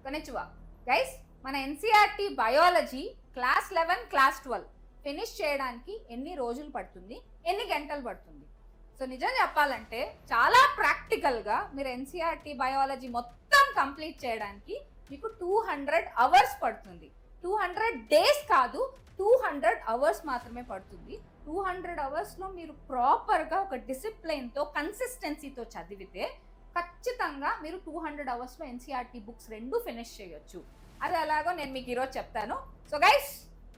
కొనిచ్చువా guys, మన NCERT biology class 11 class 12 finish చేయడానికి ఎన్ని రోజులు పడుతుంది, ఎన్ని గంటలు పడుతుంది? సో నిజం చెప్పాలంటే చాలా ప్రాక్టికల్గా మీరు ఎన్సీఆర్టీ బయాలజీ మొత్తం కంప్లీట్ చేయడానికి మీకు 200 అవర్స్ పడుతుంది. 200 డేస్ కాదు, 200 అవర్స్ మాత్రమే పడుతుంది. 200 అవర్స్లో మీరు ప్రాపర్గా ఒక డిసిప్లైన్తో కన్సిస్టెన్సీతో చదివితే ఖచ్చితంగా మీరు 200 అవర్స్లో ఎన్సీఆర్టీ బుక్స్ రెండు ఫినిష్ చేయొచ్చు. అది ఎలాగో నేను మీకు ఈరోజు చెప్తాను. So guys,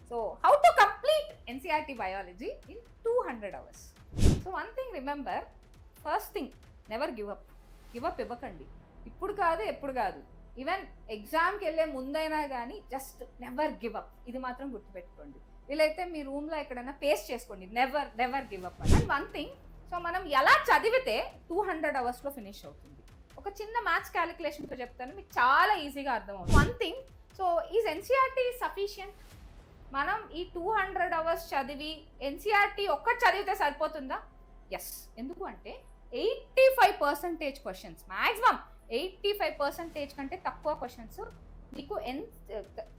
so how to complete NCERT biology in 200 hours. So one thing remember, first thing, never give up. Give up ఇవ్వకండి, ఇప్పుడు కాదు ఎప్పుడు కాదు, ఈవెన్ ఎగ్జామ్కి వెళ్ళే ముందైనా కానీ జస్ట్ నెవర్ గివ్ అప్. ఇది మాత్రం గుర్తుపెట్టుకోండి. వీలైతే మీ రూమ్లో ఎక్కడైనా పేస్ట్ చేసుకోండి, never never give up. And one thing, so మనం ఎలా చదివితే 200 అవర్స్లో ఫినిష్ అవుతుంది, ఒక చిన్న మ్యాథ్స్ క్యాలిక్యులేషన్తో చెప్తాను, మీకు చాలా ఈజీగా అర్థమవుతుంది. One thing, so is NCERT sufficient? మనం ఈ 200 అవర్స్ చదివి ఎన్సీఆర్టీ ఒక్కటి చదివితే సరిపోతుందా? ఎస్. ఎందుకు అంటే 85% క్వశ్చన్స్, మ్యాక్సిమం 85% కంటే తక్కువ క్వశ్చన్స్ మీకు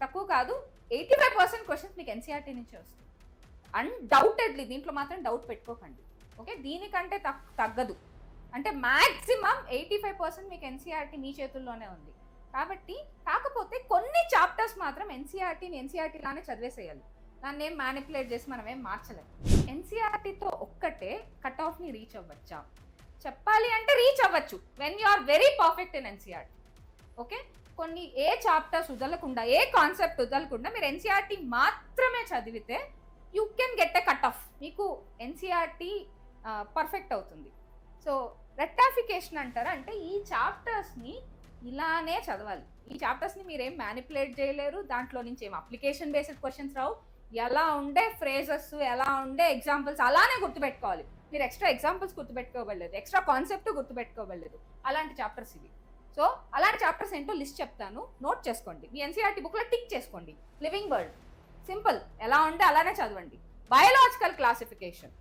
తక్కువ కాదు, 85% క్వశ్చన్స్ మీకు ఎన్సీఆర్టీ నుంచి వస్తాయి. అన్డౌటెడ్లీ, దీంట్లో మాత్రం డౌట్ పెట్టుకోకండి. ఓకే, దీనికంటే తగ్గదు. అంటే మ్యాక్సిమం 85% మీకు ఎన్సీఆర్టీ మీ చేతుల్లోనే ఉంది. కాబట్టి కాకపోతే కొన్ని చాప్టర్స్ మాత్రం ఎన్సీఆర్టీ లానే చదివేసేయాలి. దాన్ని ఏం మ్యానిపులేట్ చేసి మనం ఏం మార్చలేము. ఎన్సీఆర్టీతో ఒక్కటే కట్ ఆఫ్ని రీచ్ అవ్వచ్చా? చెప్పాలి అంటే రీచ్ అవ్వచ్చు when you are very perfect in NCERT. Okay, కొన్ని ఏ చాప్టర్స్ వదలకుండా, ఏ కాన్సెప్ట్ వదలకుండా మీరు ఎన్సీఆర్టీ మాత్రమే చదివితే you can get a cut off. మీకు ఎన్సీఆర్టీ పర్ఫెక్ట్ అవుతుంది. సో రెక్టాఫికేషన్ అంటారా, అంటే ఈ చాప్టర్స్ని ఇలానే చదవాలి. ఈ చాప్టర్స్ని మీరేం మ్యానిపులేట్ చేయలేరు, దాంట్లో నుంచి ఏం అప్లికేషన్ బేస్డ్ క్వశ్చన్స్ రావు. ఎలా ఉండే ఫ్రేజెస్, ఎలా ఉండే ఎగ్జాంపుల్స్ అలానే గుర్తుపెట్టుకోవాలి. మీరు ఎక్స్ట్రా ఎగ్జాంపుల్స్ గుర్తుపెట్టుకోవలేదు, ఎక్స్ట్రా కాన్సెప్ట్ గుర్తుపెట్టుకోవలేదు. అలాంటి చాప్టర్స్ ఇవి. సో అలాంటి చాప్టర్స్ ఏంటో లిస్ట్ చెప్తాను, నోట్ చేసుకోండి. మీ ఎన్సీఆర్టీ బుక్లో టిక్ చేసుకోండి. లివింగ్ వరల్డ్ సింపుల్, ఎలా ఉంటే అలానే చదవండి. బయోలాజికల్ క్లాసిఫికేషన్,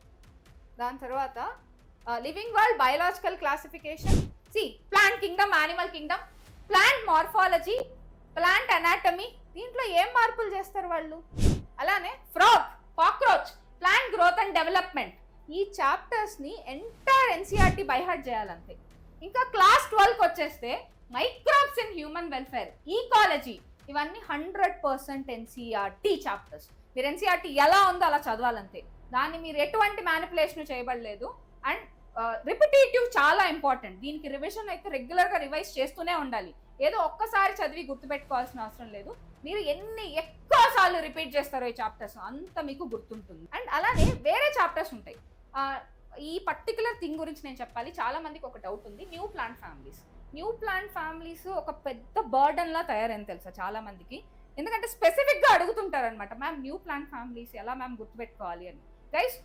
దాని తర్వాత living world, biological classification, plant Kingdom, animal Kingdom, plant morphology, plant anatomy. దీంట్లో ఏం మార్పులు చేస్తారు వాళ్ళు? అలానే frog, cockroach, plant growth and development. ఈ చాప్టర్స్ని ఎంటైర్ ఎన్సీఆర్టీ బై హార్ట్ చేయాలంతే. ఇంకా క్లాస్ 12కి వచ్చేస్తే microbes in human welfare, ecology, ఇవన్నీ 100% ఎన్సీఆర్టీ చాప్టర్స్. మీరు ఎన్సీఆర్టీ ఎలా ఉందో అలా చదవాలంతే. దాన్ని మీరు ఎటువంటి మ్యానిపులేషన్ చేయబడలేదు. అండ్ రిపిటేటివ్ చాలా ఇంపార్టెంట్. దీనికి రివిజన్ అయితే రెగ్యులర్గా రివైజ్ చేస్తూనే ఉండాలి. ఏదో ఒక్కసారి చదివి గుర్తుపెట్టుకోవాల్సిన అవసరం లేదు. మీరు ఎన్ని ఎక్కువసార్లు రిపీట్ చేస్తారో ఈ చాప్టర్స్ అంత మీకు గుర్తుంటుంది. అండ్ అలానే వేరే చాప్టర్స్ ఉంటాయి. ఈ పర్టికులర్ థింగ్ గురించి నేను చెప్పాలి. చాలా మందికి ఒక డౌట్ ఉంది, new plant families. New plant families ఒక పెద్ద బర్డన్ లా తయారైంది తెలుసా చాలా మందికి. ఎందుకంటే స్పెసిఫిక్గా అడుగుతుంటారనమాట, మ్యామ్ న్యూ ప్లాంట్ ఫ్యామిలీస్ ఎలా మ్యామ్ గుర్తుపెట్టుకోవాలి అని. గైస్,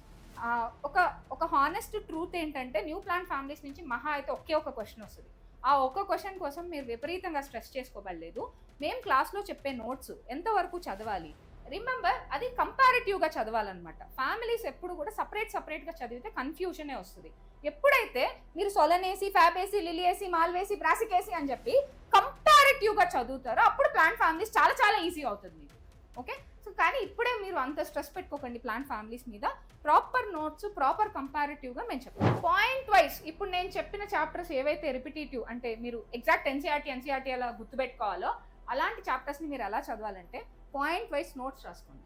ఒక హానెస్ట్ ట్రూత్ ఏంటంటే న్యూ ప్లాంట్ ఫ్యామిలీస్ నుంచి మహా అయితే ఒకే ఒక క్వశ్చన్ వస్తుంది. ఆ ఒక్క క్వశ్చన్ కోసం మీరు విపరీతంగా స్ట్రెస్ చేసుకోబడలేదు. మేము క్లాస్లో చెప్పే నోట్స్ ఎంతవరకు చదవాలి, రిమెంబర్ అది కంపారిటివ్గా చదవాలన్నమాట. ఫ్యామిలీస్ ఎప్పుడు కూడా సపరేట్గా చదివితే కన్ఫ్యూజనే వస్తుంది. ఎప్పుడైతే మీరు సొలనేసి, ఫ్యాబేసి, లిలియేసి, మాల్వేసి, బ్రాసికేసి అని చెప్పి కంపారిటివ్గా చదువుతారో అప్పుడు ప్లాంట్ ఫ్యామిలీస్ చాలా చాలా ఈజీ అవుతుంది మీకు. ఓకే, సో కానీ ఇప్పుడే మీరు అంత స్ట్రెస్ పెట్టుకోకండి ప్లాంట్ ఫ్యామిలీస్ మీద. ప్రాపర్ నోట్స్, ప్రాపర్ కంపారిటివ్గా మేము చెప్తాం. పాయింట్ వైజ్ ఇప్పుడు నేను చెప్పిన చాప్టర్స్ ఏవైతే రిపిటేటివ్, అంటే మీరు ఎగ్జాక్ట్ ఎన్సీఆర్టీ ఎలా గుర్తుపెట్టుకోవాలో అలాంటి చాప్టర్స్ని మీరు ఎలా చదవాలంటే పాయింట్ వైజ్ నోట్స్ రాసుకోండి.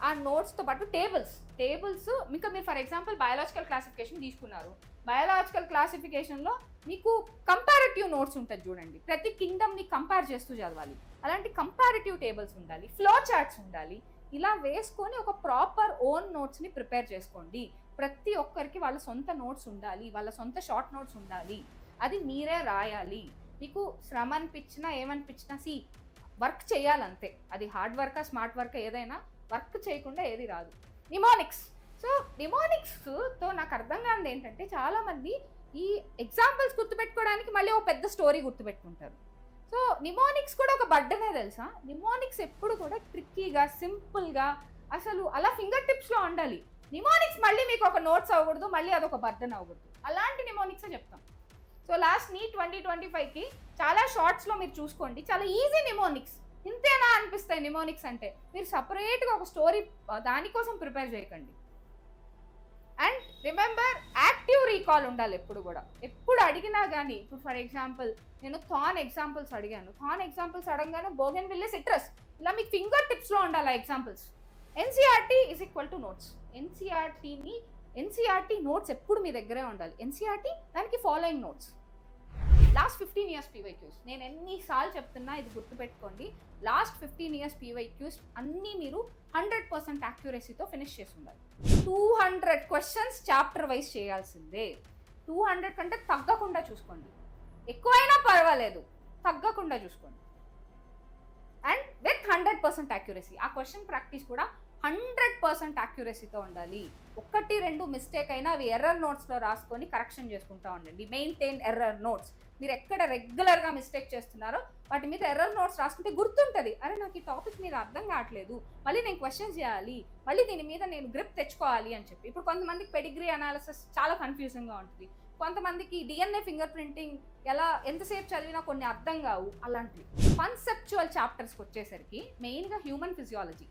ఆ నోట్స్తో పాటు టేబుల్స్ ఇంకా మీరు ఫర్ ఎగ్జాంపుల్ బయాలజికల్ క్లాసిఫికేషన్ తీసుకున్నారు. బయాలజికల్ క్లాసిఫికేషన్లో మీకు కంపారిటివ్ నోట్స్ ఉంటుంది చూడండి. ప్రతి కింగ్డమ్ని కంపేర్ చేస్తూ చదవాలి. అలాంటి కంపారిటివ్ టేబుల్స్ ఉండాలి, ఫ్లో చార్ట్స్ ఉండాలి. ఇలా వేసుకొని ఒక ప్రాపర్ ఓన్ నోట్స్ని ప్రిపేర్ చేసుకోండి. ప్రతి ఒక్కరికి వాళ్ళ సొంత నోట్స్ ఉండాలి, వాళ్ళ సొంత షార్ట్ నోట్స్ ఉండాలి. అది మీరే రాయాలి. మీకు శ్రమ అనిపించినా ఏమనిపించినా వర్క్ చేయాలంతే. అది హార్డ్ వర్కా స్మార్ట్ వర్కా ఏదైనా వర్క్ చేయకుండా ఏది రాదు. నిమోనిక్స్. సో నిమోనిక్స్తో నాకు అర్థం కానిది ఏంటంటే చాలామంది ఈ ఎగ్జాంపుల్స్ గుర్తుపెట్టుకోవడానికి మళ్ళీ ఒక పెద్ద స్టోరీ గుర్తుపెట్టుకుంటారు. సో నిమోనిక్స్ కూడా ఒక బర్డనే తెలుసా. నిమోనిక్స్ ఎప్పుడు కూడా ట్రిక్కీగా, సింపుల్గా, అసలు అలా ఫింగర్ టిప్స్లో ఉండాలి. నిమోనిక్స్ మళ్ళీ మీకు ఒక నోట్స్ అవ్వకూడదు, మళ్ళీ అదొక బర్డన్ అవ్వకూడదు. అలాంటి నిమోనిక్సే చెప్తాం. సో లాస్ట్ నీట్ 2025కి చాలా షార్ట్స్లో మీరు చూసుకోండి, చాలా ఈజీ నిమోనిక్స్, ఇంతేనా అనిపిస్తాయి నిమోనిక్స్ అంటే. మీరు సపరేట్గా ఒక స్టోరీ దానికోసం ప్రిపేర్ చేయకండి. అండ్ రిమెంబర్, యాక్టివ్ రీకాల్ ఉండాలి ఎప్పుడు కూడా. ఎప్పుడు అడిగినా కానీ, ఇప్పుడు ఫర్ ఎగ్జాంపుల్ నేను థాన్ ఎగ్జాంపుల్స్ అడిగాను, థాన్ ఎగ్జాంపుల్స్ అడగగానే బోగెన్విల్లే, సిట్రస్, ఇలా మీకు ఫింగర్ టిప్స్లో ఉండాలి examples. NCERT is equal to notes. NCERT notes ఎప్పుడు మీ దగ్గరే ఉండాలి. ఎన్సీఆర్టీ దానికి following notes. Last 15 years PYQs, నేను ఎన్నిసార్లు చెప్తున్నా ఇది గుర్తుపెట్టుకోండి. లాస్ట్ 15 years PYQs అన్నీ మీరు 100% యాక్యురసీతో ఫినిష్ చేసి ఉండాలి. 200 క్వశ్చన్స్ చాప్టర్ వైజ్ చేయాల్సిందే. 200 కంటే తగ్గకుండా చూసుకోండి, ఎక్కువైనా పర్వాలేదు, తగ్గకుండా చూసుకోండి. And with 100% accuracy. ఆ క్వశ్చన్ ప్రాక్టీస్ కూడా 100% యాక్యురసీతో ఉండాలి. 1-2 మిస్టేక్ అయినా అవి ఎర్రర్ నోట్స్లో రాసుకొని కరెక్షన్ చేసుకుంటూ ఉండండి. Maintain error notes. మీరు ఎక్కడ రెగ్యులర్గా మిస్టేక్ చేస్తున్నారో వాటి మీద ఎర్రర్ నోట్స్ రాసుకుంటే గుర్తుంటుంది, అరే నాకు ఈ టాపిక్ మీద అర్థం కావట్లేదు, మళ్ళీ నేను క్వశ్చన్ చేయాలి, మళ్ళీ దీని మీద నేను గ్రిప్ తెచ్చుకోవాలి అని చెప్పి. ఇప్పుడు కొంతమందికి పెడిగ్రీ అనాలిసిస్ చాలా కన్ఫ్యూజింగ్గా ఉంటుంది, కొంతమందికి డిఎన్ఏ ఫింగర్ ప్రింటింగ్ ఎంతసేపు చదివినా కొన్ని అర్థం కావు. అలాంటివి కాన్సెప్చువల్ చాప్టర్స్కి వచ్చేసరికి మెయిన్గా human physiology,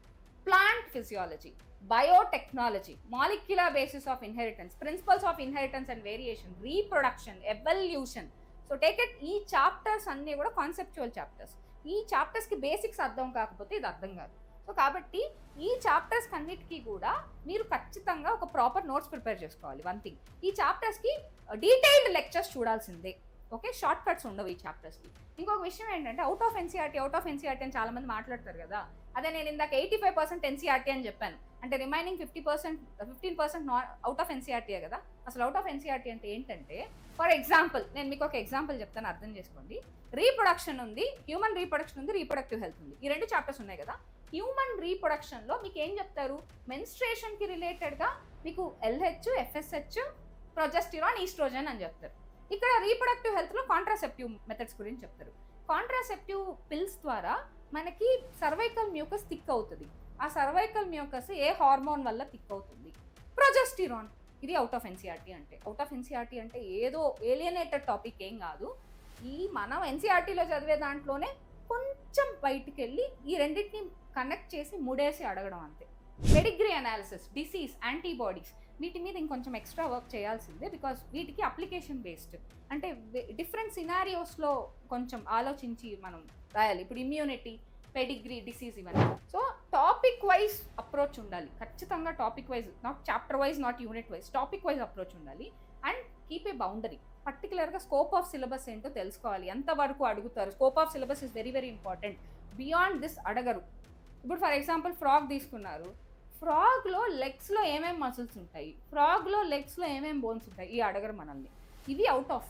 plant physiology, biotechnology, molecular basis of inheritance, principles of inheritance and variation, reproduction, evolution. So take it. ఈ చాప్టర్స్ అన్నీ కూడా కాన్సెప్చువల్ చాప్టర్స్. ఈ చాప్టర్స్కి బేసిక్స్ అర్థం కాకపోతే ఇది అర్థం కాదు. సో కాబట్టి ఈ చాప్టర్స్ అన్నిటికీ కూడా మీరు ఖచ్చితంగా ఒక ప్రాపర్ నోట్స్ ప్రిపేర్ చేసుకోవాలి. వన్ థింగ్, ఈ చాప్టర్స్కి డీటెయిల్డ్ లెక్చర్స్ చూడాల్సిందే. ఓకే, షార్ట్ కట్స్ ఉండవు ఈ చాప్టర్స్కి. ఇంకొక విషయం ఏంటంటే అవుట్ ఆఫ్ ఎన్సీఆర్టీ అని చాలా మంది మాట్లాడతారు కదా. అదే నేను ఇందాక 85% ఎన్సీఆర్టీ అని చెప్పాను, అంటే రిమైనింగ్ 15% అవుట్ ఆఫ్ ఎన్సీఆర్టీయే కదా. అసలు అవుట్ ఆఫ్ ఎన్సీఆర్టీ అంటే ఏంటంటే, ఫర్ ఎగ్జాంపుల్ నేను మీకు ఒక ఎగ్జాంపుల్ చెప్తాను, అర్థం చేసుకోండి. రీప్రొడక్షన్ ఉంది, హ్యూమన్ రీప్రొడక్షన్ ఉంది, రీప్రొడక్టివ్ హెల్త్ ఉంది. ఈ 2 చాప్టర్స్ ఉన్నాయి కదా. హ్యూమన్ రీప్రొడక్షన్లో మీకు ఏం చెప్తారు, మెన్స్ట్రేషన్కి రిలేటెడ్గా మీకు LH, FSH, ప్రొజెస్టిరాన్, ఈస్ట్రోజన్ అని చెప్తారు. ఇక్కడ రీప్రొడక్టివ్ హెల్త్లో కాంట్రాసెప్టివ్ మెథడ్స్ గురించి చెప్తారు. కాంట్రాసెప్టివ్ పిల్స్ ద్వారా మనకి సర్వైకల్ మ్యూకస్ థిక్ అవుతుంది. ఆ సర్వైకల్ మ్యూకస్ ఏ హార్మోన్ వల్ల థిక్ అవుతుంది, ప్రొజెస్టిరాన్. ఇది అవుట్ ఆఫ్ ఎన్సీఆర్టీ అంటే. అవుట్ ఆఫ్ ఎన్సీఆర్టీ అంటే ఏదో ఏలియనేటెడ్ టాపిక్ ఏం కాదు. మనం ఎన్సీఆర్టీలో చదివే దాంట్లోనే కొంచెం బయటికి వెళ్ళి ఈ రెండింటిని కనెక్ట్ చేసి ముడేసి అడగడం అంతే. పెడిగ్రీ అనాలిసిస్, డిసీజ్, యాంటీబాడీస్, వీటి మీద ఇంకొంచెం ఎక్స్ట్రా వర్క్ చేయాల్సిందే. బికాస్ వీటికి అప్లికేషన్ బేస్డ్, అంటే డిఫరెంట్ సినారియోస్లో కొంచెం ఆలోచించి మనం రాయాలి. ఇప్పుడు ఇమ్యూనిటీ, పెడిగ్రీ, డిసీజ్, ఇవన్నీ. సో టాపిక్ వైజ్ అప్రోచ్ ఉండాలి ఖచ్చితంగా. Topic wise, not chapter wise, not unit wise, topic wise approach ఉండాలి. And keep a boundary. పర్టికులర్గా స్కోప్ ఆఫ్ సిలబస్ ఏంటో తెలుసుకోవాలి, ఎంతవరకు అడుగుతారు. Scope of syllabus is very very important. Beyond this అడగరు. ఇప్పుడు ఫర్ ఎగ్జాంపుల్ ఫ్రాగ్ తీసుకున్నారు, ఫ్రాగ్లో లెగ్స్లో ఏమేమి మసిల్స్ ఉంటాయి, ఫ్రాగ్లో లెగ్స్లో ఏమేమి బోన్స్ ఉంటాయి, ఈ అడగరు మనల్ని. ఇవి out of.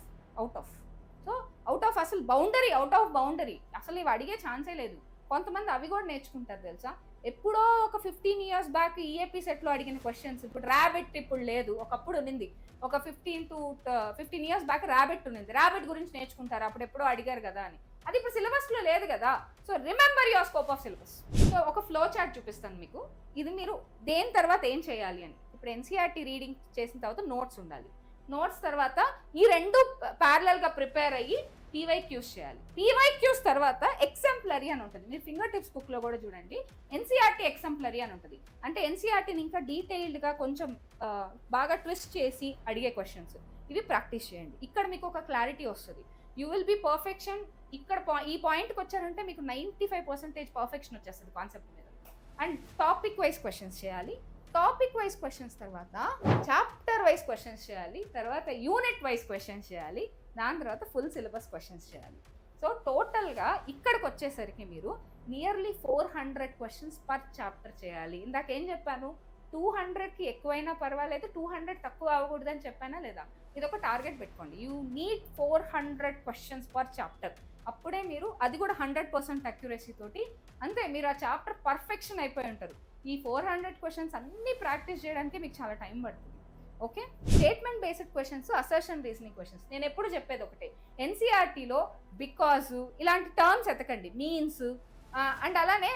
So out of అసలు బౌండరీ, అవుట్ ఆఫ్ బౌండరీ, అసలు ఇవి అడిగే ఛాన్సే లేదు. కొంతమంది అవి కూడా నేర్చుకుంటారు తెలుసా. ఎప్పుడో ఒక 15 years బ్యాక్ ఈఏపీ సెట్లో అడిగిన క్వశ్చన్స్. ఇప్పుడు ర్యాబిట్ ఇప్పుడు లేదు, ఒకప్పుడు ఉన్నింది. ఒక 15 years బ్యాక్ ర్యాబిట్ ఉన్నింది. ర్యాబిట్ గురించి నేర్చుకుంటారు, అప్పుడు ఎప్పుడో అడిగారు కదా అని. అది ఇప్పుడు సిలబస్లో లేదు కదా. So remember your scope of syllabus. So ఒక ఫ్లో చార్ట్ చూపిస్తాను మీకు, ఇది మీరు దేని తర్వాత ఏం చేయాలి అని. ఇప్పుడు ఎన్సీఆర్టీ రీడింగ్ చేసిన తర్వాత నోట్స్ ఉండాలి. నోట్స్ తర్వాత ఈ 2 ప్యారలల్గా ప్రిపేర్ అయ్యి PYQs చేయాలి. PYQs తర్వాత ఎగ్జాంప్లరీ అని ఉంటుంది. మీరు ఫింగర్ టిప్స్ బుక్లో కూడా చూడండి, ఎన్సీఆర్టీ ఎగ్జాంప్లరీ అని ఉంటుంది. అంటే ఎన్సీఆర్టీని ఇంకా డీటెయిల్డ్గా కొంచెం బాగా ట్విస్ట్ చేసి అడిగే క్వశ్చన్స్. ఇవి ప్రాక్టీస్ చేయండి. ఇక్కడ మీకు ఒక క్లారిటీ వస్తుంది. You will be perfection. ఇక్కడ ఈ పాయింట్కి వచ్చారంటే మీకు 95% పర్ఫెక్షన్ వచ్చేస్తుంది కాన్సెప్ట్ మీద. అండ్ టాపిక్ వైజ్ క్వశ్చన్స్ చేయాలి. టాపిక్ వైజ్ క్వశ్చన్స్ తర్వాత చాప్టర్ వైజ్ క్వశ్చన్స్ చేయాలి. తర్వాత యూనిట్ వైజ్ క్వశ్చన్స్ చేయాలి. దాని తర్వాత ఫుల్ సిలబస్ క్వశ్చన్స్ చేయాలి. సో టోటల్గా ఇక్కడికి వచ్చేసరికి మీరు నియర్లీ 400 క్వశ్చన్స్ పర్ చాప్టర్ చేయాలి. ఇందాక ఏం చెప్పాను, 200కి ఎక్కువైనా పర్వాలేదు, 200 తక్కువ అవ్వకూడదని చెప్పానా లేదా. ఇది ఒక టార్గెట్ పెట్టుకోండి. You need 400 questions per chapter. అప్పుడే మీరు, అది కూడా 100% అక్యురసీ తోటి, అంతే మీరు ఆ చాప్టర్ పర్ఫెక్షన్ అయిపోయి ఉంటారు. ఈ 400 క్వశ్చన్స్ అన్నీ ప్రాక్టీస్ చేయడానికి మీకు చాలా టైం పడుతుంది. Okay, statement based questions, assertion reasoning questions. నేను ఎప్పుడు చెప్పేది ఒకటే, ఎన్సీఆర్టీలో బికాజ్ ఇలాంటి టర్మ్స్ ఎతకండి, మీన్స్. అండ్ అలానే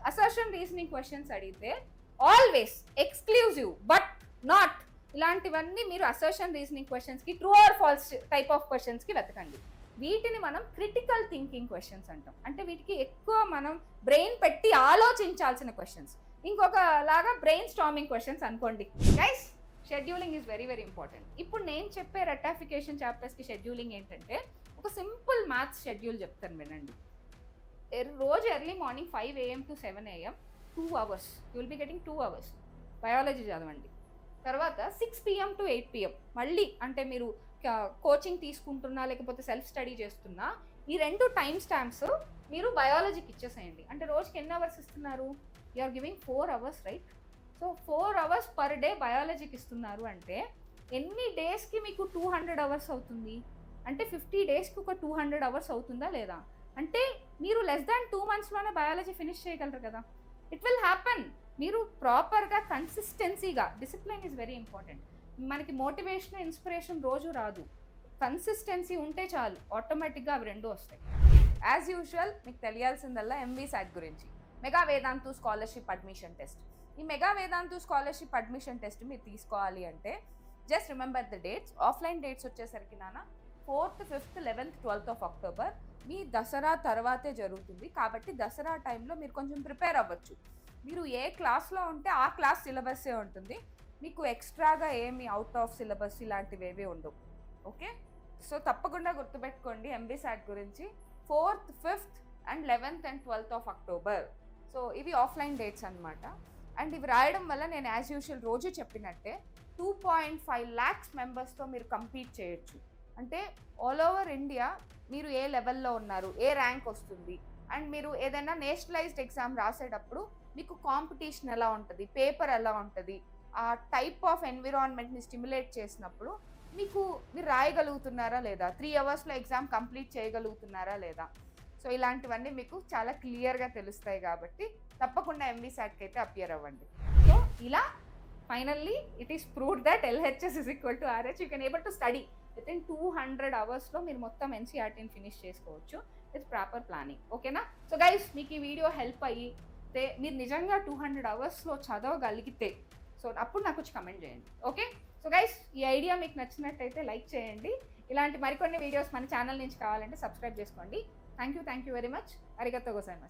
అసర్షన్ రీజనింగ్ క్వశ్చన్స్ అడిగితే ఆల్వేస్ ఎక్స్క్లూజివ్, బట్ నాట్, ఇలాంటివన్నీ మీరు అసర్షన్ రీజనింగ్ క్వశ్చన్స్కి, true or false type of క్వశ్చన్స్కి వెతకండి. వీటిని మనం క్రిటికల్ థింకింగ్ క్వశ్చన్స్ అంటాం. అంటే వీటికి ఎక్కువ మనం బ్రెయిన్ పెట్టి ఆలోచించాల్సిన క్వశ్చన్స్, ఇంకొక లాగా బ్రెయిన్ స్టార్మింగ్ క్వశ్చన్స్ అనుకోండి. Guys, scheduling is very very important. ఇప్పుడు నేను చెప్పే రెటాఫికేషన్ చాప్టర్స్కి షెడ్యూలింగ్ ఏంటంటే ఒక సింపుల్ మ్యాథ్స్ షెడ్యూల్ చెప్తాను, వినండి. రోజు early morning 5 AM to 7 AM 2 hours you will be getting 2 hours biology చదవండి. తర్వాత 6 PM to 8 PM మళ్ళీ, అంటే మీరు కోచింగ్ తీసుకుంటున్నా లేకపోతే సెల్ఫ్ స్టడీ చేస్తున్నా, ఈ 2 టైమ్ స్టాంప్స్ మీరు బయాలజీకి ఇచ్చేసేయండి. అంటే రోజుకి ఎన్ని అవర్స్ ఇస్తున్నారు? You are giving 4 hours, right? So 4 hours per day బయాలజీకి ఇస్తున్నారు అంటే ఎన్ని డేస్కి మీకు 200 hours అవుతుంది? అంటే 50 డేస్కి ఒక 200 hours అవుతుందా లేదా? అంటే మీరు లెస్ దాన్ 2 monthsలోనే బయాలజీ ఫినిష్ చేయగలరు కదా. It will happen. మీరు ప్రాపర్గా కన్సిస్టెన్సీగా, డిసిప్లిన్ ఈజ్ వెరీ ఇంపార్టెంట్. మనకి మోటివేషన్, ఇన్స్పిరేషన్ రోజు రాదు. కన్సిస్టెన్సీ ఉంటే చాలు, ఆటోమేటిక్గా అవి రెండు వస్తాయి. యాజ్ యూజువల్ మీకు తెలియాల్సిందల్లా MVSAT గురించి, mega Vedantu scholarship admission test. ఈ mega Vedantu scholarship admission test మీరు తీసుకోవాలి అంటే just remember the dates. Offline dates వచ్చేసరికి 4th, 5th, 11th, 12th of October. మీ దసరా తర్వాతే జరుగుతుంది కాబట్టి దసరా టైంలో మీరు కొంచెం ప్రిపేర్ అవ్వచ్చు. మీరు ఏ క్లాస్లో ఉంటే ఆ క్లాస్ సిలబస్సే ఉంటుంది. మీకు ఎక్స్ట్రాగా ఏమి అవుట్ ఆఫ్ సిలబస్ ఇలాంటివి ఏవి ఉండవు. ఓకే, సో తప్పకుండా గుర్తుపెట్టుకోండి MVSAT గురించి. 4th, 5th, and 11th and 12th of October. So ఇవి ఆఫ్లైన్ డేట్స్ అనమాట. అండ్ ఇవి రాయడం వల్ల నేను యాజ్ యూజువల్ రోజు చెప్పినట్టే 2.5 lakhs మెంబర్స్తో మీరు కంపీట్ చేయొచ్చు. అంటే ఆల్ ఓవర్ ఇండియా మీరు ఏ లెవెల్లో ఉన్నారు, ఏ ర్యాంక్ వస్తుంది, అండ్ మీరు ఏదైనా నేషనలైజ్డ్ ఎగ్జామ్ రాసేటప్పుడు మీకు కాంపిటీషన్ ఎలా ఉంటుంది, పేపర్ ఎలా ఉంటుంది, ఆ టైప్ ఆఫ్ ఎన్విరాన్మెంట్ని స్టిమ్యులేట్ చేసినప్పుడు మీరు రాయగలుగుతున్నారా లేదా, 3 hours ఎగ్జామ్ కంప్లీట్ చేయగలుగుతున్నారా లేదా. సో ఇలాంటివన్నీ మీకు చాలా క్లియర్గా తెలుస్తాయి కాబట్టి తప్పకుండా MVSATకి అయితే అపియర్ అవ్వండి. సో ఇలా finally it is proved that LHS is equal to RH. You can able to study with in 200 hours మీరు మొత్తం NCERTని ఫినిష్ చేసుకోవచ్చు విత్ ప్రాపర్ ప్లానింగ్. ఓకేనా? సో గైస్, మీకు ఈ వీడియో హెల్ప్ అయితే మీరు నిజంగా 200 hours చదవగలిగితే సో అప్పుడు నాకు వచ్చి కమెంట్ చేయండి. ఓకే, సో గైస్, ఈ ఐడియా మీకు నచ్చినట్టయితే లైక్ చేయండి. ఇలాంటి మరికొన్ని వీడియోస్ మన ఛానల్ నుంచి కావాలంటే సబ్స్క్రైబ్ చేసుకోండి. Thank you very much. అరిగతో గోజైమాస్.